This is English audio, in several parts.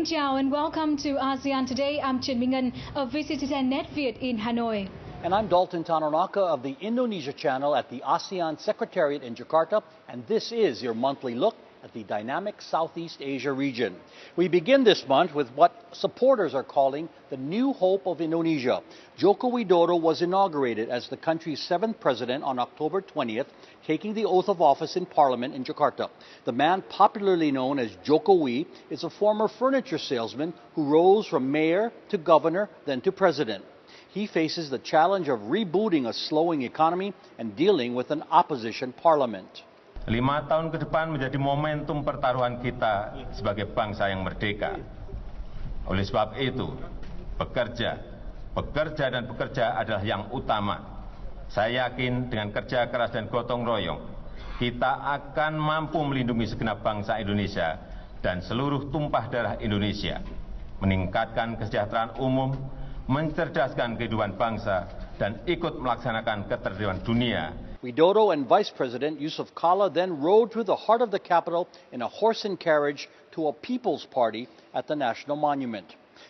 chào and welcome to ASEAN Today. I'm Trần Minh Ngân of VCT10 Net Việt in Hanoi. And I'm Dalton Tanonaka of the Indonesia channel at the ASEAN Secretariat in Jakarta, and this is your monthly look at the dynamic Southeast Asia region. We begin this month with what supporters are calling the new hope of Indonesia. Joko Widodo was inaugurated as the country's 7th president on October 20th, taking the oath of office in Parliament in Jakarta. The man, popularly known as Jokowi, is a former furniture salesman who rose from mayor to governor, then to president. He faces the challenge of rebooting a slowing economy and dealing with an opposition parliament. 5 tahun ke depan menjadi momentum pertaruhan kita sebagai bangsa yang merdeka. Oleh sebab itu, bekerja adalah yang utama. Saya yakin dengan kerja keras dan gotong royong, kita akan mampu melindungi segenap bangsa Indonesia dan seluruh tumpah darah Indonesia, meningkatkan kesejahteraan umum, mencerdaskan kehidupan bangsa, dan ikut melaksanakan ketertiban dunia. Widodo and Vice President Yusuf Kala then rode through the heart of the capital in a horse and carriage to a People's Party at the National Monument.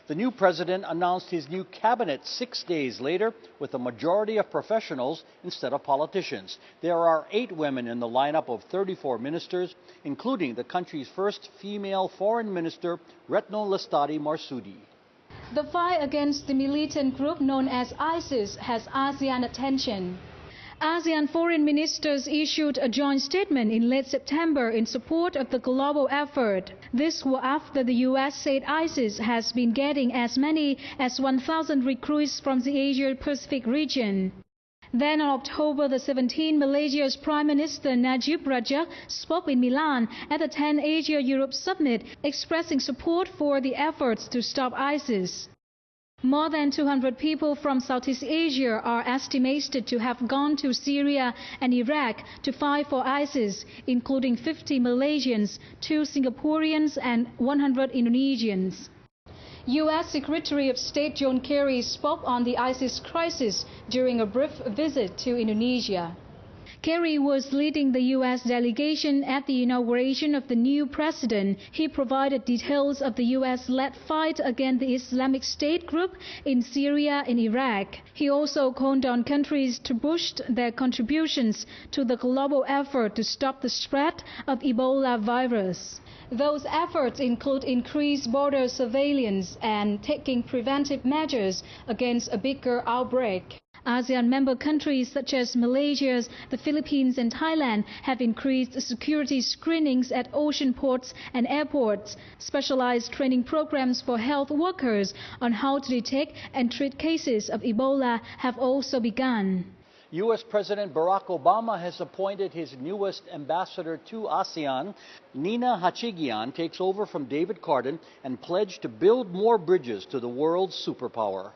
The new president announced his new cabinet 6 days later with a majority of professionals instead of politicians. There are 8 women in the lineup of 34 ministers, including the country's first female foreign minister, Retno Lestari Marsudi. The fight against the militant group known as ISIS has ASEAN attention. ASEAN foreign ministers issued a joint statement in late September in support of the global effort. This was after the U.S. said ISIS has been getting as many as 1,000 recruits from the Asia-Pacific region. Then on October the 17th, Malaysia's Prime Minister Najib Razak spoke in Milan at the 10 Asia-Europe Summit, expressing support for the efforts to stop ISIS. More than 200 people from Southeast Asia are estimated to have gone to Syria and Iraq to fight for ISIS, including 50 Malaysians, 2 Singaporeans, and 100 Indonesians. U.S. Secretary of State John Kerry spoke on the ISIS crisis during a brief visit to Indonesia. Kerry was leading the U.S. delegation at the inauguration of the new president. He provided details of the U.S.-led fight against the Islamic State group in Syria and Iraq. He also called on countries to boost their contributions to the global effort to stop the spread of Ebola virus. Those efforts include increased border surveillance and taking preventive measures against a bigger outbreak. ASEAN member countries such as Malaysia, the Philippines and Thailand have increased security screenings at ocean ports and airports. Specialized training programs for health workers on how to detect and treat cases of Ebola have also begun. U.S. President Barack Obama has appointed his newest ambassador to ASEAN. Nina Hachigian takes over from David Cardin and pledged to build more bridges to the world's superpower.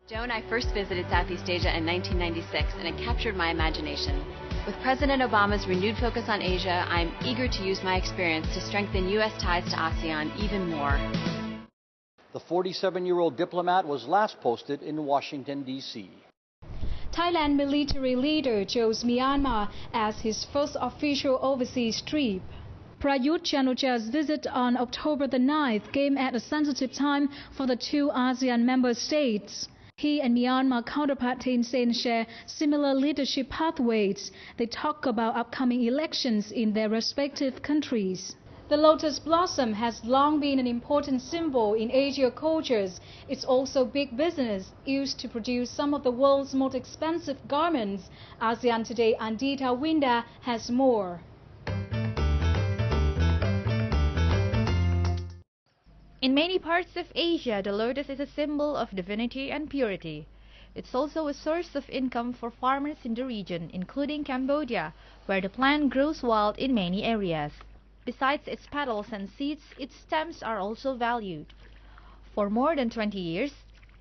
Joe and I first visited Southeast Asia in 1996, and it captured my imagination. With President Obama's renewed focus on Asia, I'm eager to use my experience to strengthen U.S. ties to ASEAN even more. The 47-year-old diplomat was last posted in Washington, D.C. Thailand military leader chose Myanmar as his first official overseas trip. Prayut Chan-o-cha's visit on October the 9th came at a sensitive time for the 2 ASEAN member states. He and Myanmar counterpart Thein Sein share similar leadership pathways. They talk about upcoming elections in their respective countries. The lotus blossom has long been an important symbol in Asian cultures. It's also big business, used to produce some of the world's most expensive garments. ASEAN Today Andita Winda has more. In many parts of Asia, the lotus is a symbol of divinity and purity. It's also a source of income for farmers in the region, including Cambodia, where the plant grows wild in many areas. Besides its petals and seeds, its stems are also valued. For more than 20 years,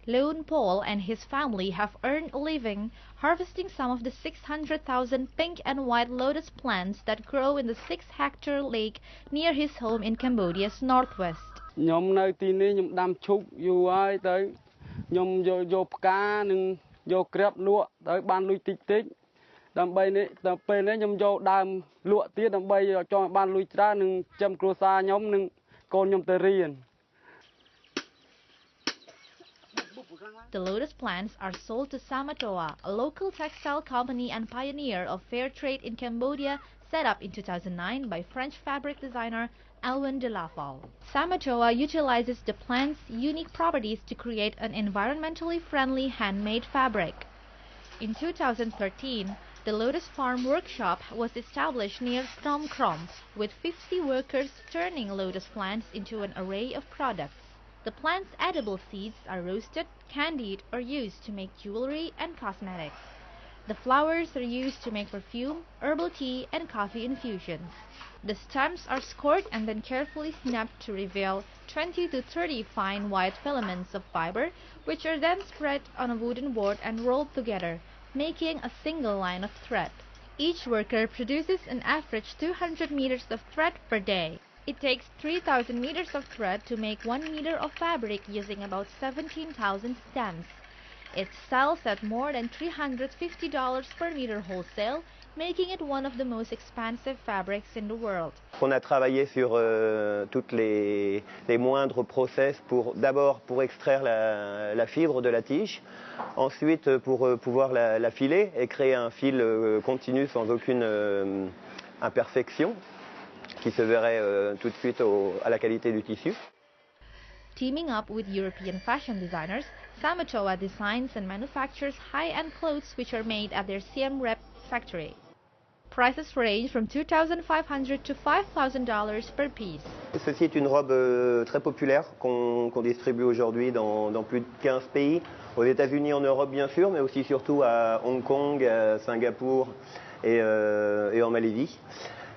Leun Paul and his family have earned a living harvesting some of the 600,000 pink and white lotus plants that grow in the 6-hectare lake near his home in Cambodia's northwest. ខ្ញុំនៅទីនេះខ្ញុំដាំឈូកយូរហើយទៅខ្ញុំយកផ្កានិងយកក្រាបលក់ទៅបានលុយតិចតិចដើម្បីនេះដល់ពេលនេះខ្ញុំយកដើមលក់ទៀតដើម្បីចង់បានលុយច្រើននិងចាំគ្រួសារខ្ញុំនិងកូនខ្ញុំទៅរៀន The lotus plants are sold to Samatoa, a local textile company and pioneer of fair trade in Cambodia, set up in 2009 by French fabric designer Alwyn de Laval. Samatoa utilizes the plant's unique properties to create an environmentally friendly handmade fabric. In 2013, the Lotus Farm Workshop was established near Phnom Krom, with 50 workers turning lotus plants into an array of products. The plant's edible seeds are roasted, candied, or used to make jewelry and cosmetics. The flowers are used to make perfume, herbal tea, and coffee infusions. The stems are scored and then carefully snapped to reveal 20 to 30 fine white filaments of fiber, which are then spread on a wooden board and rolled together, making a single line of thread. Each worker produces an average 200 meters of thread per day. It takes 3,000 meters of thread to make 1 meter of fabric using about 17,000 stems. It sells at more than $350 per meter wholesale, making it one of the most expensive fabrics in the world. On a travaillé sur toutes les moindres process d'abord pour extraire la fibre de la tige, ensuite pour pouvoir la filer et créer un fil continu sans aucune imperfection qui se verrait tout de suite à la qualité du tissu. Teaming up with European fashion designers, Samatoa designs and manufactures high-end clothes which are made at their Siem Reap factory. Prices range from $2,500 to $5,000 per piece. Ceci est une robe très populaire qu'on distribue aujourd'hui dans plus de 15 pays, aux États-Unis, en Europe bien sûr, mais aussi surtout à Hong Kong, à Singapour et en Malaisie.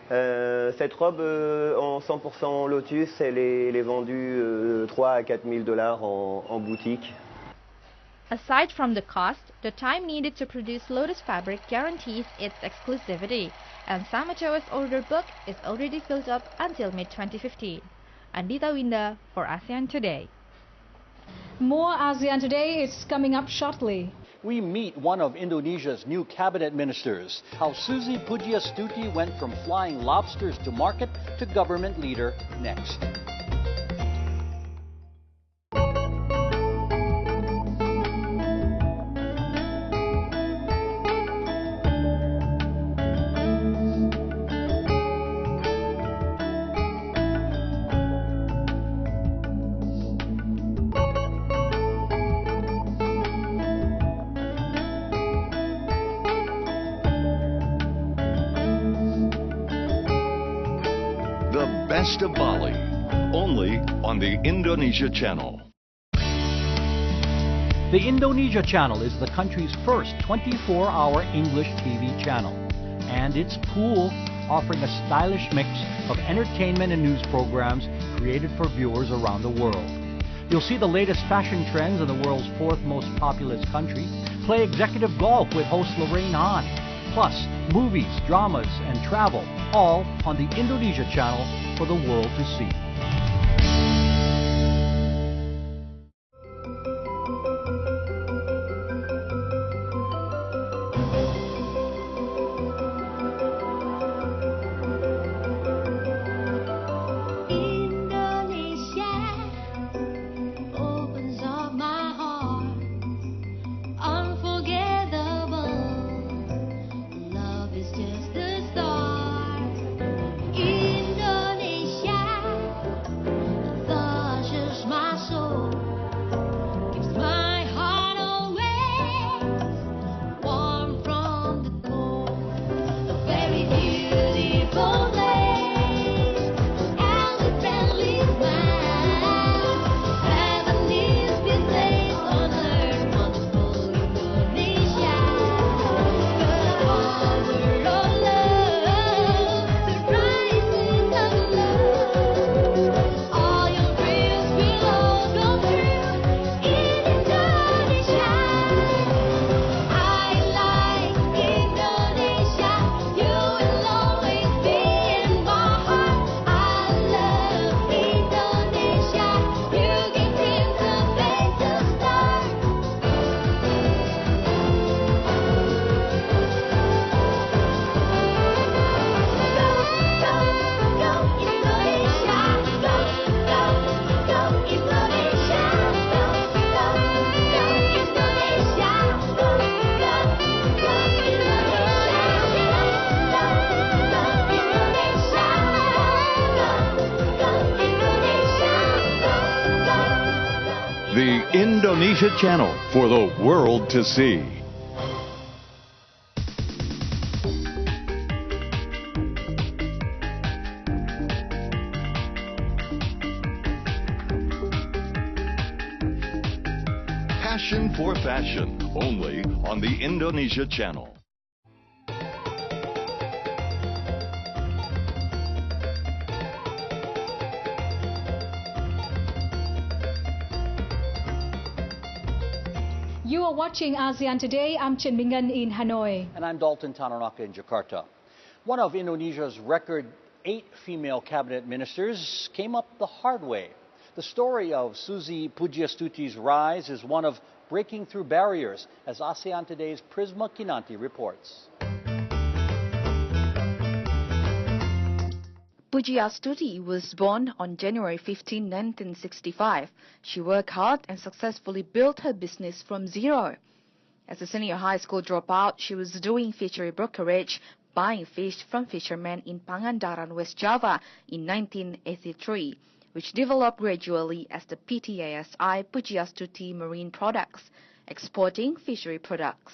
Cette robe en 100% lotus, elle est vendue 3 à 4 000 $ en boutique. Aside from the cost, the time needed to produce lotus fabric guarantees its exclusivity, and Samatoa's order book is already filled up until mid-2015. Andita Winda for ASEAN Today. More ASEAN Today is coming up shortly. We meet one of Indonesia's new cabinet ministers. How Suzy Pujiastuti went from flying lobsters to market to government leader next. Best of Bali, only on the Indonesia Channel. The Indonesia Channel is the country's first 24-hour English TV channel. And it's cool, offering a stylish mix of entertainment and news programs created for viewers around the world. You'll see the latest fashion trends in the world's fourth most populous country, play executive golf with host Lorraine Hahn, plus movies, dramas, and travel, all on the Indonesia Channel for the world to see. Indonesia Channel for the world to see. Passion for fashion, only on the Indonesia Channel. You are watching ASEAN Today. I'm Chen Mingan in Hanoi. And I'm Dalton Tanonaka in Jakarta. One of Indonesia's record 8 female cabinet ministers came up the hard way. The story of Susi Pujiastuti's rise is one of breaking through barriers, as ASEAN Today's Prisma Kinanti reports. Pujiastuti was born on January 15, 1965. She worked hard and successfully built her business from zero. As a senior high school dropout, she was doing fishery brokerage, buying fish from fishermen in Pangandaran, West Java in 1983, which developed gradually as the PTASI Pujiastuti Marine Products, exporting fishery products.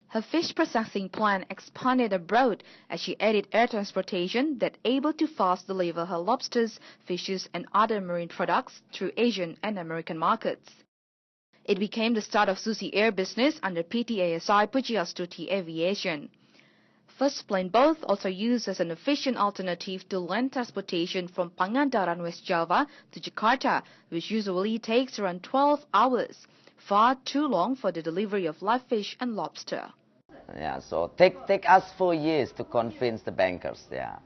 Her fish processing plant expanded abroad as she added air transportation that able to fast deliver her lobsters, fishes and other marine products through Asian and American markets. It became the start of Susi Air business under PTASI Pujiastuti Aviation. First plane boat also used as an efficient alternative to land transportation from Pangandaran, West Java to Jakarta, which usually takes around 12 hours, far too long for the delivery of live fish and lobster. Yeah, so take us 4 years to convince the bankers. Yeah,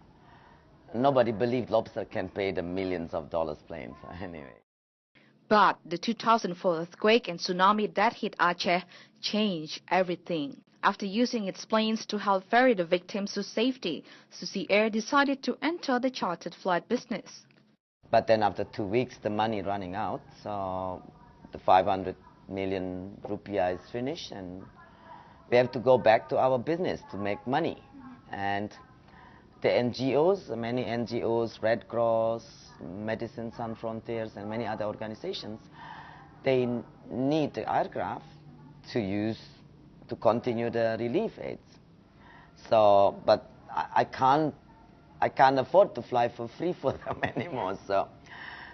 nobody believed lobster can pay the millions of dollars planes. Anyway. But the 2004 earthquake and tsunami that hit Aceh changed everything. After using its planes to help ferry the victims to safety, Susi Air decided to enter the chartered flight business. But then after 2 weeks, the money running out, so the 500 million rupiah is finished, and we have to go back to our business to make money. And the NGOs, many NGOs, Red Cross, Medicine Sans Frontiers, and many other organizations, they need the aircraft to use to continue the relief aids. So, but I can't afford to fly for free for them anymore. So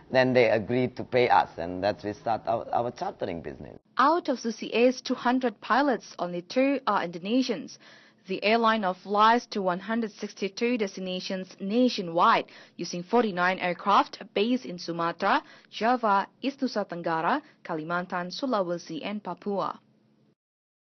then they agreed to pay us, and that's we start our chartering business. Out of Susi Air's 200 pilots, only 2 are Indonesians. The airline now flies to 162 destinations nationwide, using 49 aircraft based in Sumatra, Java, East Nusa Tenggara, Kalimantan, Sulawesi, and Papua.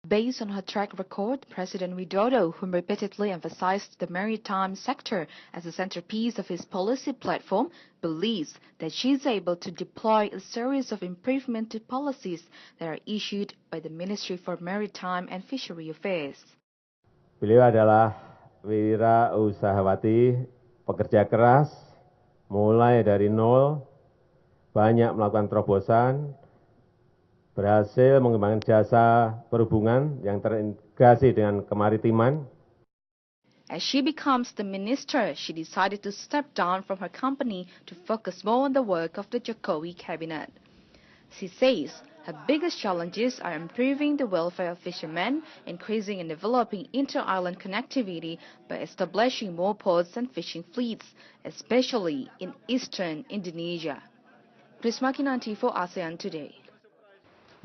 Based on her track record, President Widodo, who repeatedly emphasized the maritime sector as a centerpiece of his policy platform, believes that she is able to deploy a series of improvement policies that are issued by the Ministry for Maritime and Fishery Affairs. Beliau adalah wira usahawati, pekerja keras, mulai dari nol, banyak melakukan terobosan, berhasil mengembangkan jasa perhubungan yang terintegrasi dengan kemaritiman. As she becomes the minister, she decided to step down from her company to focus more on the work of the Jokowi cabinet. She says her biggest challenges are improving the welfare of fishermen, increasing and developing inter-island connectivity by establishing more ports and fishing fleets, especially in eastern Indonesia. Prisma Kinanti for ASEAN Today.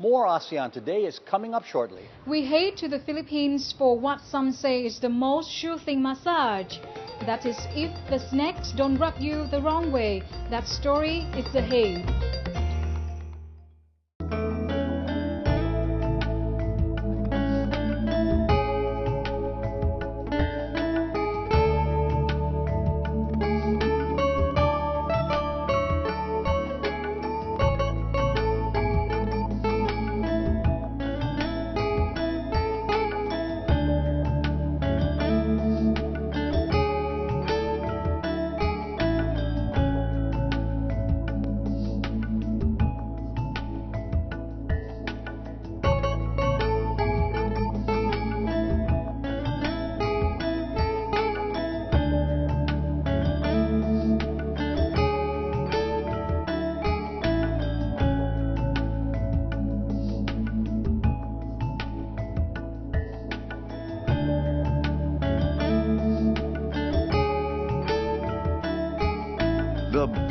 More ASEAN Today is coming up shortly. We head to the Philippines for what some say is the most soothing massage. That is, if the snacks don't rub you the wrong way. That story is ahead.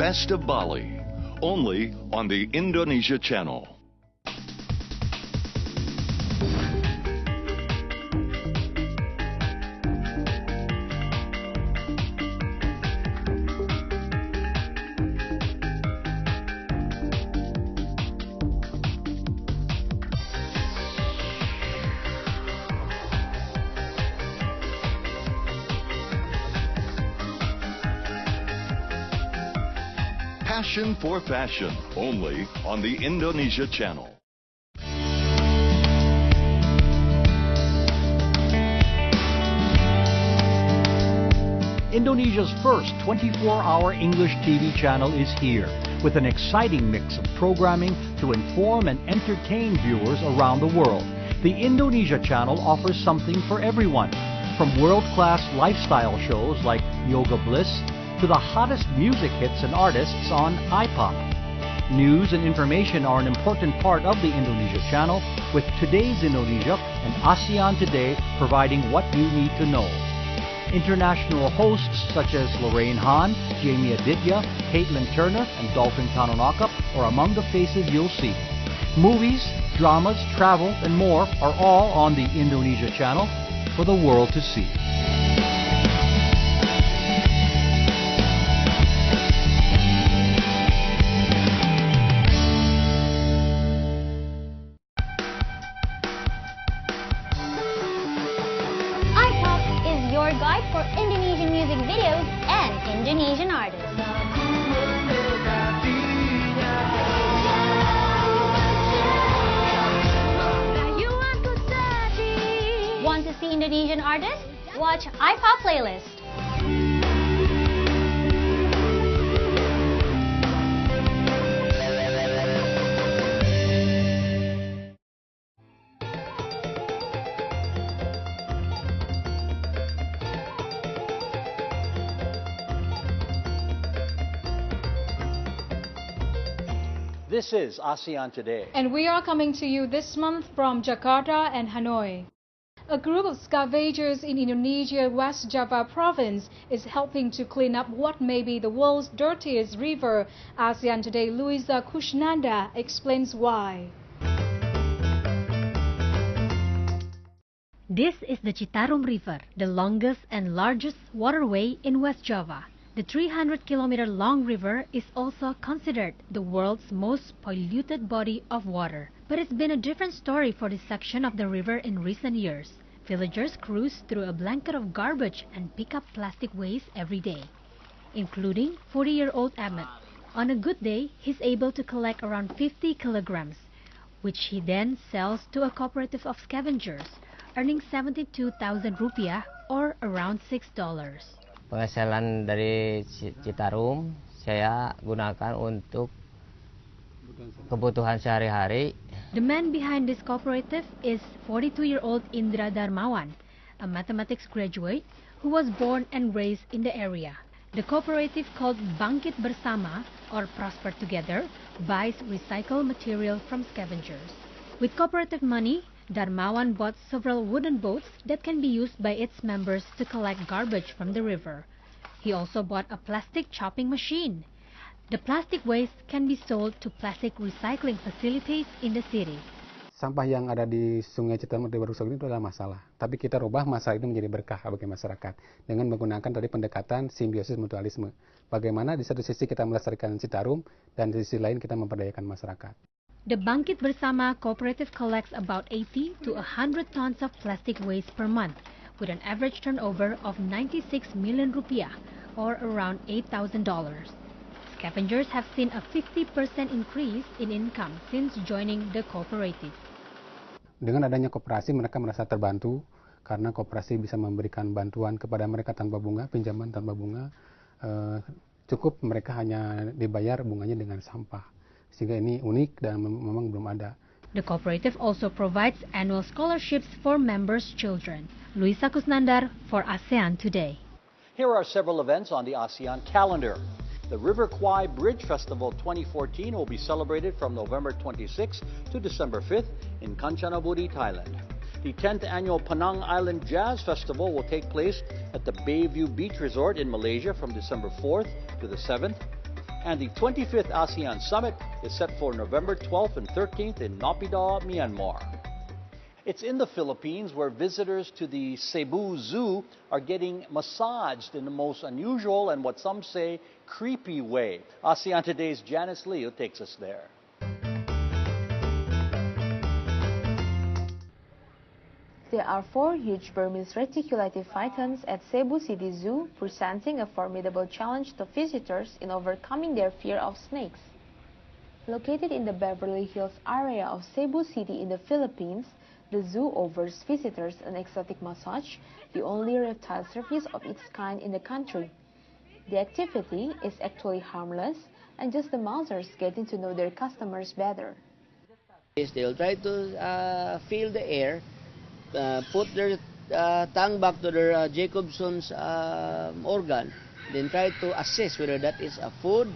Best of Bali, only on the Indonesia Channel. Passion for Fashion, only on the Indonesia Channel. Indonesia's first 24-hour English TV channel is here, with an exciting mix of programming to inform and entertain viewers around the world. The Indonesia Channel offers something for everyone, from world-class lifestyle shows like Yoga Bliss to the hottest music hits and artists on iPop. News and information are an important part of the Indonesia Channel, with Today's Indonesia and ASEAN Today providing what you need to know. International hosts such as Lorraine Hahn, Jamie Aditya, Caitlin Turner, and Dolphin Tanonaka are among the faces you'll see. Movies, dramas, travel, and more are all on the Indonesia Channel for the world to see. Guide for Indonesian music videos and Indonesian artists. Want to see Indonesian artists? Watch iPop Playlist. This is ASEAN Today. And we are coming to you this month from Jakarta and Hanoi. A group of scavengers in Indonesia's West Java province is helping to clean up what may be the world's dirtiest river. ASEAN Today Luisa Kusnanda explains why. This is the Citarum River, the longest and largest waterway in West Java. The 300-kilometer-long river is also considered the world's most polluted body of water. But it's been a different story for this section of the river in recent years. Villagers cruise through a blanket of garbage and pick up plastic waste every day, including 40-year-old Ahmed. On a good day, he's able to collect around 50 kilograms, which he then sells to a cooperative of scavengers, earning 72,000 rupiah or around $6. Penghasilan dari Citarum saya gunakan untuk kebutuhan sehari-hari. The man behind this cooperative is 42-year-old Indra Darmawan, a mathematics graduate who was born and raised in the area. The cooperative called Bangkit Bersama, or Prosper Together, buys recycled material from scavengers. With cooperative money, Darmawan bought several wooden boats that can be used by its members to collect garbage from the river. He also bought a plastic chopping machine. The plastic waste can be sold to plastic recycling facilities in the city. Sampah yang ada di Sungai Citarum di Barusak itu adalah masalah. Tapi kita rubah masalah itu menjadi berkah bagi masyarakat dengan menggunakan dari pendekatan simbiosis mutualisme. Bagaimana di satu sisi kita melestarikan Citarum dan di sisi lain kita memperdayakan masyarakat. The Bangkit Bersama cooperative collects about 80 to 100 tons of plastic waste per month, with an average turnover of 96 million rupiah, or around $8,000. Scavengers have seen a 50% increase in income since joining the cooperative. Dengan adanya koperasi, mereka merasa terbantu karena koperasi bisa memberikan bantuan kepada mereka tanpa bunga, pinjaman tanpa bunga. Cukup mereka hanya dibayar bunganya dengan sampah. Sehingga ini unik dan memang belum ada. The cooperative also provides annual scholarships for members' children. Luisa Kusnandar for ASEAN Today. Here are several events on the ASEAN calendar. The River Kwai Bridge Festival 2014 will be celebrated from November 26 to December 5th in Kanchanaburi, Thailand. The 10th annual Penang Island Jazz Festival will take place at the Bayview Beach Resort in Malaysia from December 4th to the 7th. And the 25th ASEAN Summit is set for November 12th and 13th in Naypyidaw, Myanmar. It's in the Philippines where visitors to the Cebu Zoo are getting massaged in the most unusual and what some say creepy way. ASEAN Today's Janice Leo takes us there. There are 4 huge Burmese reticulated pythons at Cebu City Zoo, presenting a formidable challenge to visitors in overcoming their fear of snakes. Located in the Beverly Hills area of Cebu City in the Philippines, the zoo offers visitors an exotic massage, the only reptile service of its kind in the country. The activity is actually harmless and just the mousers getting to know their customers better. They'll try to feel the air, put their tongue back to their Jacobson's organ, then try to assess whether that is a food,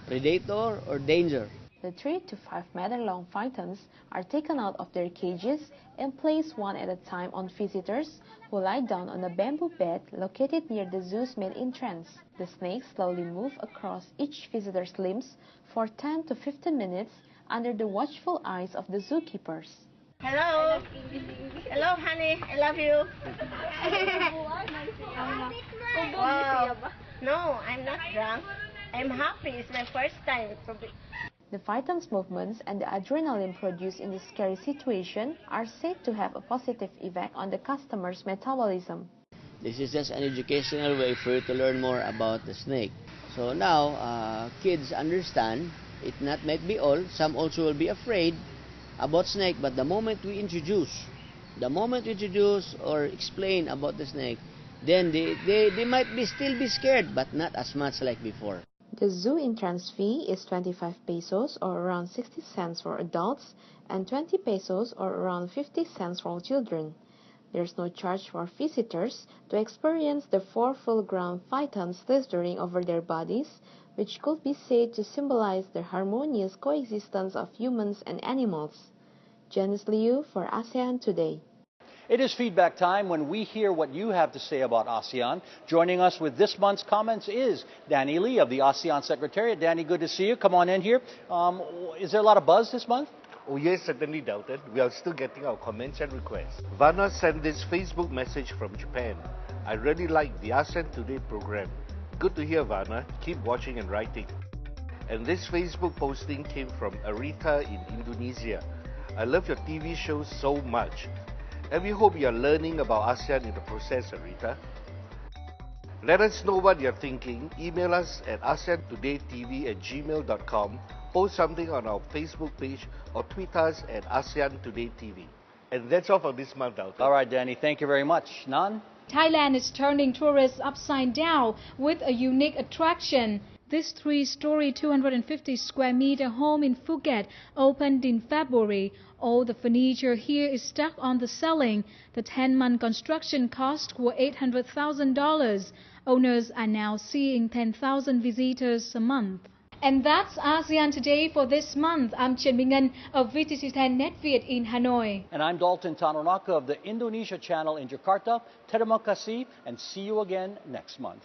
predator, or danger. The 3 to 5 meter long pythons are taken out of their cages and placed one at a time on visitors who lie down on a bamboo bed located near the zoo's main entrance. The snakes slowly move across each visitor's limbs for 10 to 15 minutes under the watchful eyes of the zookeepers. Hello. Hello, honey. I love you. Wow. No, I'm not drunk. I'm happy. It's my first time. The python's movements and the adrenaline produced in this scary situation are said to have a positive effect on the customer's metabolism. This is just an educational way for you to learn more about the snake. So now, kids understand it not might be all. Some also will be afraid about snake, but the moment we introduce or explain about the snake, then they might still be scared, but not as much like before. The zoo entrance fee is 25 pesos or around 60 cents for adults and 20 pesos or around 50 cents for children. There's no charge for visitors to experience the 4 full-grown pythons slithering over their bodies, which could be said to symbolize the harmonious coexistence of humans and animals. Janice Liu for ASEAN Today. It is feedback time when we hear what you have to say about ASEAN. Joining us with this month's comments is Danny Lee of the ASEAN Secretariat. Danny, good to see you. Come on in here. Is there a lot of buzz this month? Oh yes, certainly, Dalton. We are still getting our comments and requests. Vanna sent this Facebook message from Japan. I really like the ASEAN Today program. Good to hear, Vanna. Keep watching and writing. And this Facebook posting came from Arita in Indonesia. I love your TV shows so much. And we hope you are learning about ASEAN in the process, Arita. Let us know what you are thinking. Email us at aseantodaytv@gmail.com, post something on our Facebook page, or tweet us at ASEAN Today TV. And that's all for this month, Dalton. All right, Danny, thank you very much. Nan? Thailand is turning tourists upside down with a unique attraction. This 3-story, 250 square meter home in Phuket opened in February. All the furniture here is stuck on the ceiling. The 10-month construction cost was $800,000. Owners are now seeing 10,000 visitors a month. And that's ASEAN Today for this month. I'm Chen Minh of VTC10 NetViet in Hanoi. And I'm Dalton Tanonaka of the Indonesia channel in Jakarta. Terima kasih and see you again next month.